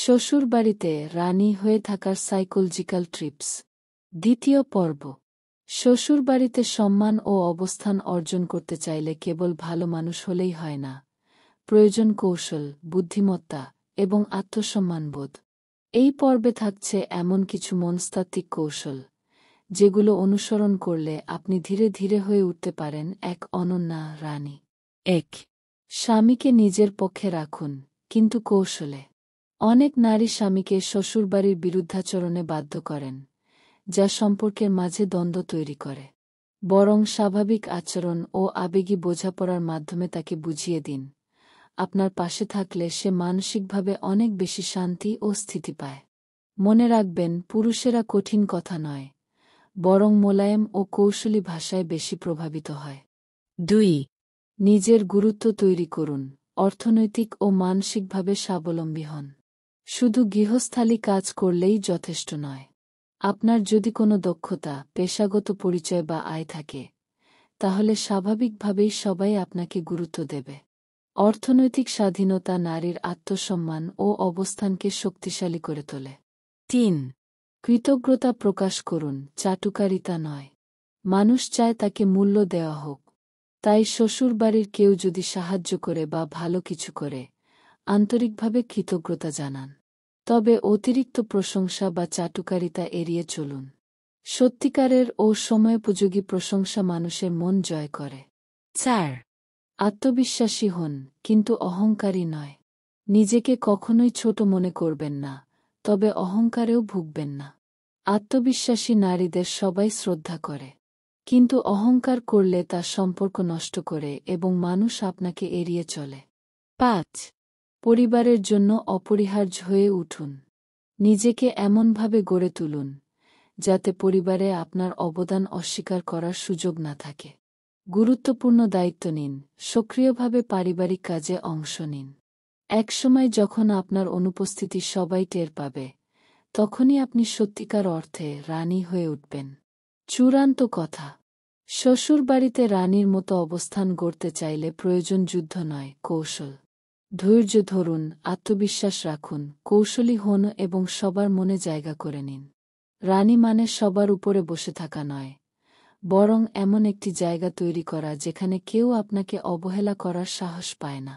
শ্বশুরবাড়িতে রানী হয়ে থাকার সাইকোলজিক্যাল ট্রিপস। দ্বিতীয় পর্ব। শ্বশুরবাড়িতে সম্মান ও অবস্থান অর্জন করতে চাইলে কেবল ভালো মানুষ হলেই হয় না, প্রয়োজন কৌশল, বুদ্ধিমত্তা এবং আত্মসম্মানবোধ। এই পর্বে থাকছে এমন কিছু মনস্তাত্ত্বিক কৌশল যেগুলো অনুসরণ করলে আপনি ধীরে ধীরে হয়ে উঠতে পারেন এক অনন্যা রানী। ১. স্বামীকে নিজের পক্ষে রাখুন, কিন্তু কৌশলে। অনেক নারী স্বামীকে শ্বশুরবাড়ির বিরুদ্ধাচরণে বাধ্য করেন, যা সম্পর্কের মাঝে দ্বন্দ্ব তৈরি করে। বরং স্বাভাবিক আচরণ ও আবেগী বোঝাপড়ার মাধ্যমে তাকে বুঝিয়ে দিন, আপনার পাশে থাকলে সে মানসিকভাবে অনেক বেশি শান্তি ও স্থিতি পায়। মনে রাখবেন, পুরুষেরা কঠিন কথা নয়, বরং মোলায়েম ও কৌশলী ভাষায় বেশি প্রভাবিত হয়। ২. নিজের গুরুত্ব তৈরি করুন, অর্থনৈতিক ও মানসিকভাবে স্বাবলম্বী হন। শুধু গৃহস্থালী কাজ করলেই যথেষ্ট নয়। আপনার যদি কোনো দক্ষতা, পেশাগত পরিচয় বা আয় থাকে, তাহলে স্বাভাবিকভাবেই সবাই আপনাকে গুরুত্ব দেবে। অর্থনৈতিক স্বাধীনতা নারীর আত্মসম্মান ও অবস্থানকে শক্তিশালী করে তোলে। ৩. কৃতজ্ঞতা প্রকাশ করুন, চাটুকারিতা নয়। মানুষ চায় তাকে মূল্য দেওয়া হোক। তাই শ্বশুরবাড়ির কেউ যদি সাহায্য করে বা ভালো কিছু করে, আন্তরিকভাবে কৃতজ্ঞতা জানান। তবে অতিরিক্ত প্রশংসা বা চাটুকারিতা এড়িয়ে চলুন। সত্যিকারের ও সময়োপযোগী প্রশংসা মানুষের মন জয় করে। ৪. আত্মবিশ্বাসী হন, কিন্তু অহংকারী নয়। নিজেকে কখনোই ছোট মনে করবেন না, তবে অহংকারেও ভুগবেন না। আত্মবিশ্বাসী নারীদের সবাই শ্রদ্ধা করে, কিন্তু অহংকার করলে তা সম্পর্ক নষ্ট করে এবং মানুষ আপনাকে এড়িয়ে চলে। ৫. পরিবারের জন্য অপরিহার্য হয়ে উঠুন। নিজেকে এমনভাবে গড়ে তুলুন, যাতে পরিবারে আপনার অবদান অস্বীকার করার সুযোগ না থাকে। গুরুত্বপূর্ণ দায়িত্ব নিন, সক্রিয়ভাবে পারিবারিক কাজে অংশ নিন। একসময় যখন আপনার অনুপস্থিতি সবাই টের পাবে, তখনই আপনি সত্যিকার অর্থে রানী হয়ে উঠবেন। চূড়ান্ত কথা, শ্বশুরবাড়িতে রানীর মতো অবস্থান গড়তে চাইলে প্রয়োজন যুদ্ধ নয়, কৌশল। ধৈর্য ধরুন, আত্মবিশ্বাস রাখুন, কৌশলী হন এবং সবার মনে জায়গা করে নিন। রানী মানে সবার উপরে বসে থাকা নয়, বরং এমন একটি জায়গা তৈরি করা যেখানে কেউ আপনাকে অবহেলা করার সাহস পায় না।